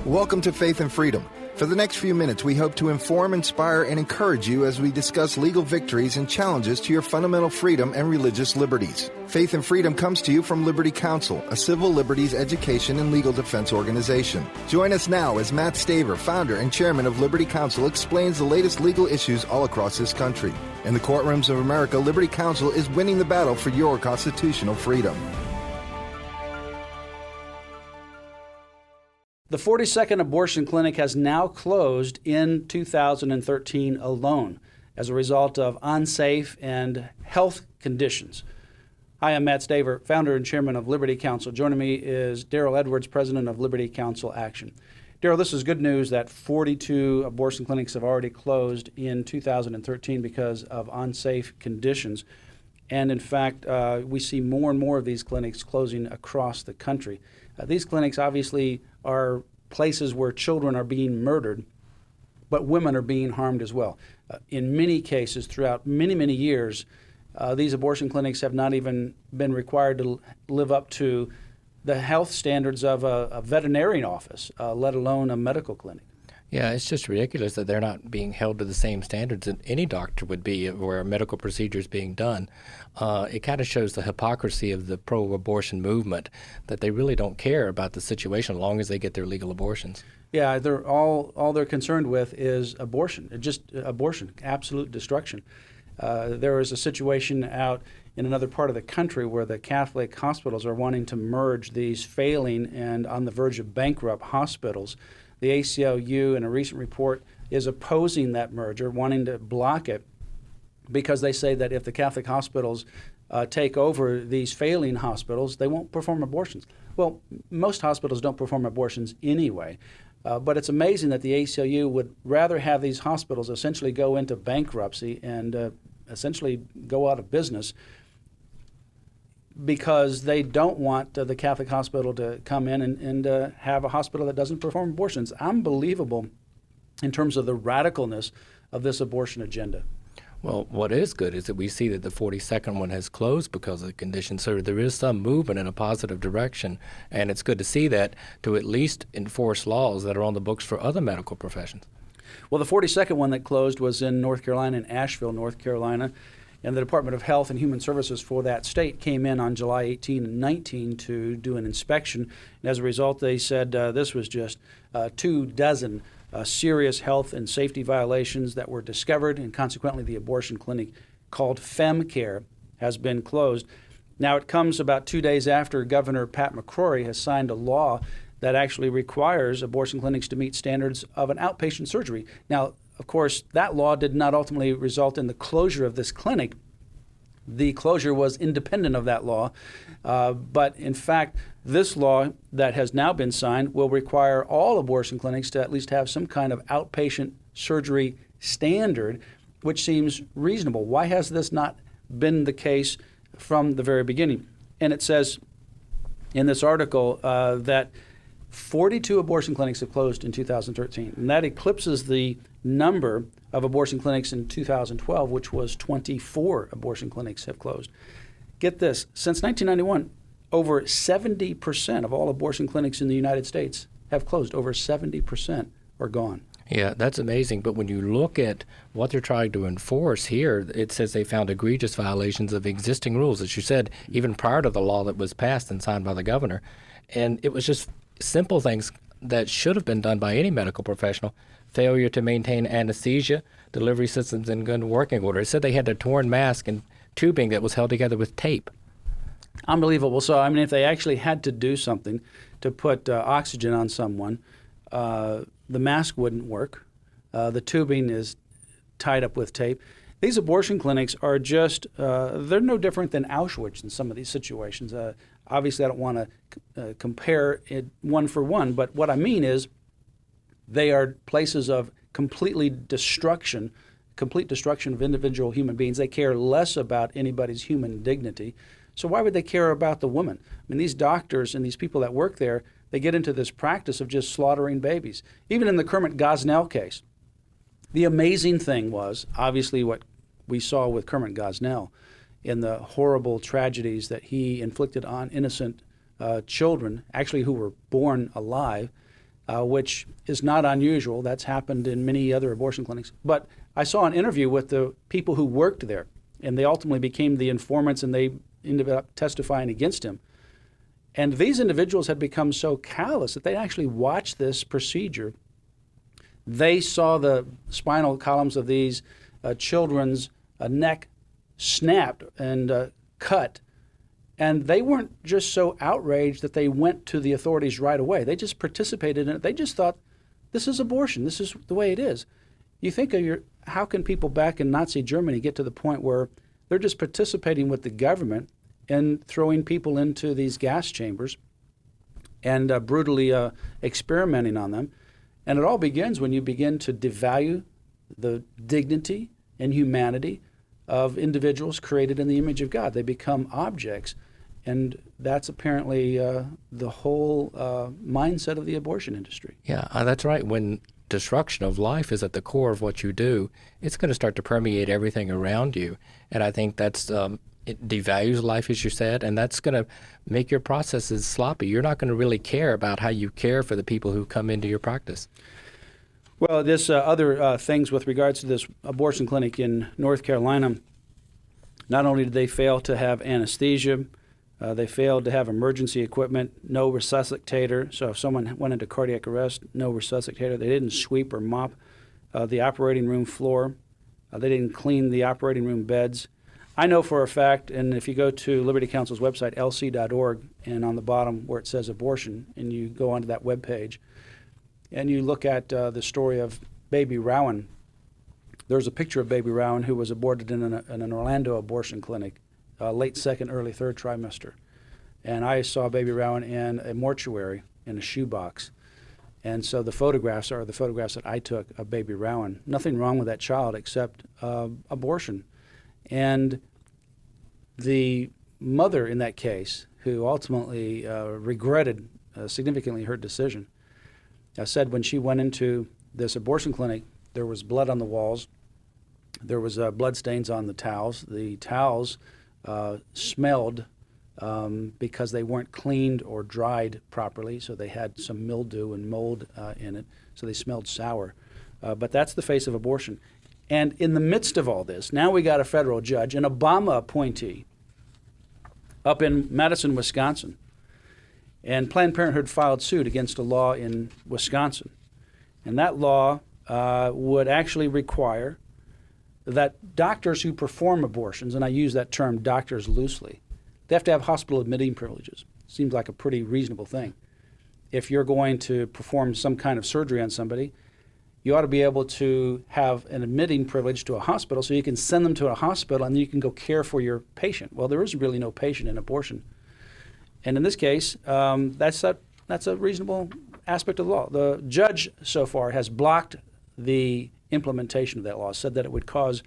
Welcome to Faith and Freedom. For the next few minutes, we hope to inform, inspire, and encourage you as we discuss legal victories and challenges to your fundamental freedom and religious liberties. Faith and Freedom comes to you from Liberty Counsel, a civil liberties education and legal defense organization. Join us now as Mat Staver, founder and chairman of Liberty Counsel, explains the latest legal issues all across this country. In the courtrooms of America, Liberty Counsel is winning the battle for your constitutional freedom. The 42nd abortion clinic has now closed in 2013 alone as a result of unsafe and health conditions. Hi, I'm Mat Staver, founder and chairman of Liberty Counsel. Joining me is Deryl Edwards, president of Liberty Counsel Action. Deryl, this is good news that 42 abortion clinics have already closed in 2013 because of unsafe conditions. And in fact, we see more and more of these clinics closing across the country. These clinics obviously are places where children are being murdered, but women are being harmed as well. In many cases, throughout many, many years, these abortion clinics have not even been required to live up to the health standards of a veterinarian office, let alone a medical clinic. Yeah, it's just ridiculous that they're not being held to the same standards that any doctor would be where a medical procedure is being done. It kind of shows the hypocrisy of the pro-abortion movement, that they really don't care about the situation as long as they get their legal abortions. Yeah, they're all they're concerned with is abortion, just abortion, absolute destruction. There is a situation out in another part of the country where the Catholic hospitals are wanting to merge these failing and on the verge of bankrupt hospitals. The ACLU, in a recent report, is opposing that merger, wanting to block it because they say that if the Catholic hospitals take over these failing hospitals, they won't perform abortions. Well, most hospitals don't perform abortions anyway, but it's amazing that the ACLU would rather have these hospitals essentially go into bankruptcy and essentially go out of business because they don't want the Catholic hospital to come in and have a hospital that doesn't perform abortions. Unbelievable in terms of the radicalness of this abortion agenda. Well, what is good is that we see that the 42nd one has closed because of the conditions, so there is some movement in a positive direction, and it's good to see that to at least enforce laws that are on the books for other medical professions. Well, the 42nd one that closed was in North Carolina, in Asheville, North Carolina. And the Department of Health and Human Services for that state came in on July 18 and 19 to do an inspection. And as a result, they said this was just 24 serious health and safety violations that were discovered, and consequently the abortion clinic called FemCare has been closed. Now it comes about 2 days after Governor Pat McCrory has signed a law that actually requires abortion clinics to meet standards of an outpatient surgery. Now, of course, that law did not ultimately result in the closure of this clinic. The closure was independent of that law. But in fact, this law that has now been signed will require all abortion clinics to at least have some kind of outpatient surgery standard, which seems reasonable. Why has this not been the case from the very beginning? And it says in this article that 42 abortion clinics have closed in 2013, and that eclipses the number of abortion clinics in 2012, which was 24 abortion clinics have closed. Get this, since 1991, over 70% of all abortion clinics in the United States have closed. Over 70% are gone. Yeah, that's amazing. But when you look at what they're trying to enforce here, it says they found egregious violations of existing rules, as you said, even prior to the law that was passed and signed by the governor. And it was just simple things that should have been done by any medical professional. Failure to maintain anesthesia, delivery systems in good working order. It said they had a torn mask and tubing that was held together with tape. Unbelievable. So, I mean, if they actually had to do something to put oxygen on someone, the mask wouldn't work. The tubing is tied up with tape. These abortion clinics are just, they're no different than Auschwitz in some of these situations. Obviously, I don't want to compare it one for one, but what I mean is they are places of complete destruction of individual human beings. They care less about anybody's human dignity. So why would they care about the woman? I mean, these doctors and these people that work there, they get into this practice of just slaughtering babies. Even in the Kermit Gosnell case, the amazing thing was, obviously, what we saw with Kermit Gosnell in the horrible tragedies that he inflicted on innocent children, actually who were born alive. which is not unusual. That's happened in many other abortion clinics. But I saw an interview with the people who worked there, and they ultimately became the informants, and they ended up testifying against him. And these individuals had become so callous that they actually watched this procedure. They saw the spinal columns of these children's neck snapped and cut. And they weren't just so outraged that they went to the authorities right away. They just participated in it. They just thought, this is abortion. This is the way it is. You think of how can people back in Nazi Germany get to the point where they're just participating with the government and throwing people into these gas chambers and brutally experimenting on them? And it all begins when you begin to devalue the dignity and humanity of individuals created in the image of God. They become objects. And that's apparently the whole mindset of the abortion industry. Yeah, that's right. When destruction of life is at the core of what you do, it's going to start to permeate everything around you. And I think that's it devalues life, as you said, and that's going to make your processes sloppy. You're not going to really care about how you care for the people who come into your practice. Well, this other things with regards to this abortion clinic in North Carolina, not only did they fail to have anesthesia, they failed to have emergency equipment, no resuscitator. So if someone went into cardiac arrest, no resuscitator. They didn't sweep or mop the operating room floor. They didn't clean the operating room beds. I know for a fact, and if you go to Liberty Counsel's website, lc.org, and on the bottom where it says abortion, and you go onto that webpage, and you look at the story of Baby Rowan, there's a picture of Baby Rowan who was aborted in an Orlando abortion clinic, late second, early third trimester. And I saw Baby Rowan in a mortuary in a shoebox. And so the photographs are the photographs that I took of Baby Rowan. Nothing wrong with that child except abortion. And the mother in that case, who ultimately regretted significantly her decision, said when she went into this abortion clinic, there was blood on the walls. There was blood stains on the towels. The towels smelled because they weren't cleaned or dried properly, so they had some mildew and mold in it, so they smelled sour. But that's the face of abortion. And in the midst of all this, now we got a federal judge, an Obama appointee, up in Madison, Wisconsin. And Planned Parenthood filed suit against a law in Wisconsin. And that law would actually require that doctors who perform abortions, and I use that term doctors loosely, they have to have hospital admitting privileges. Seems like a pretty reasonable thing. If you're going to perform some kind of surgery on somebody, you ought to be able to have an admitting privilege to a hospital so you can send them to a hospital and then you can go care for your patient. Well, there is really no patient in abortion. And in this case, that's a reasonable aspect of the law. The judge so far has blocked the implementation of that law, said that it would cause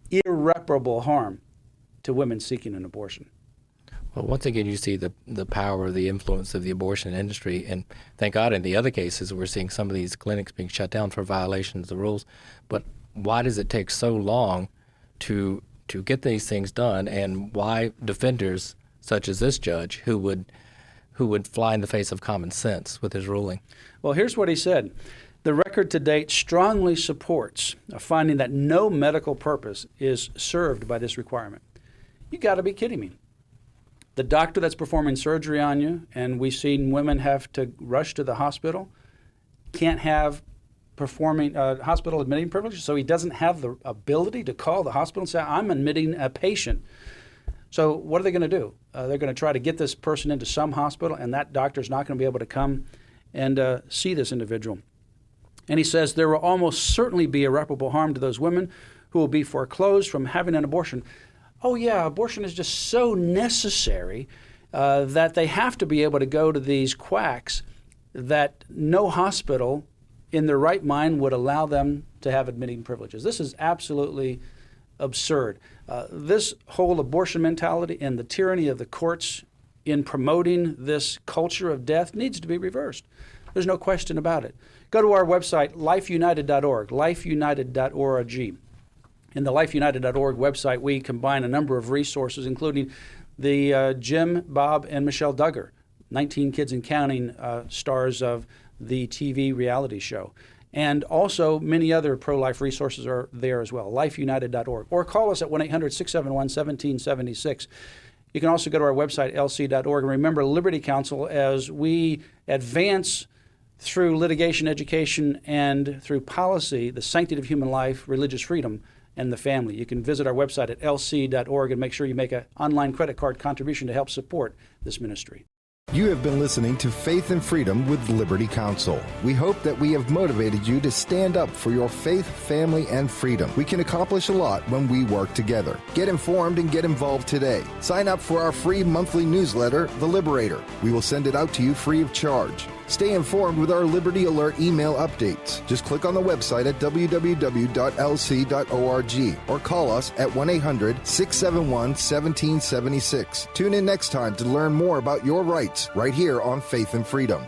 irreparable harm to women seeking an abortion. Well, once again, you see the power, the influence of the abortion industry, and thank God in the other cases we're seeing some of these clinics being shut down for violations of the rules. But why does it take so long to get these things done, and why defenders such as this judge who would fly in the face of common sense with his ruling? Well, here's what he said. The record to date strongly supports a finding that no medical purpose is served by this requirement. You got to be kidding me. The doctor that's performing surgery on you, and we've seen women have to rush to the hospital, can't have performing hospital admitting privileges, so he doesn't have the ability to call the hospital and say, I'm admitting a patient. So what are they going to do? They're going to try to get this person into some hospital, and that doctor's not going to be able to come and see this individual. And he says there will almost certainly be irreparable harm to those women who will be foreclosed from having an abortion. Oh yeah, abortion is just so necessary that they have to be able to go to these quacks that no hospital in their right mind would allow them to have admitting privileges. This is absolutely absurd. This whole abortion mentality and the tyranny of the courts in promoting this culture of death needs to be reversed. There's no question about it. Go to our website, lifeunited.org, lifeunited.org. In the lifeunited.org website, we combine a number of resources, including the Jim, Bob, and Michelle Duggar, 19 Kids and Counting stars of the TV reality show. And also, many other pro-life resources are there as well, lifeunited.org. Or call us at 1-800-671-1776. You can also go to our website, lc.org. And remember, Liberty Counsel, as we advance through litigation, education, and through policy, the sanctity of human life, religious freedom, and the family. You can visit our website at lc.org and make sure you make an online credit card contribution to help support this ministry. You have been listening to Faith and Freedom with Liberty Counsel. We hope that we have motivated you to stand up for your faith, family, and freedom. We can accomplish a lot when we work together. Get informed and get involved today. Sign up for our free monthly newsletter, The Liberator. We will send it out to you free of charge. Stay informed with our Liberty Alert email updates. Just click on the website at www.lc.org or call us at 1-800-671-1776. Tune in next time to learn more about your rights right here on Faith and Freedom.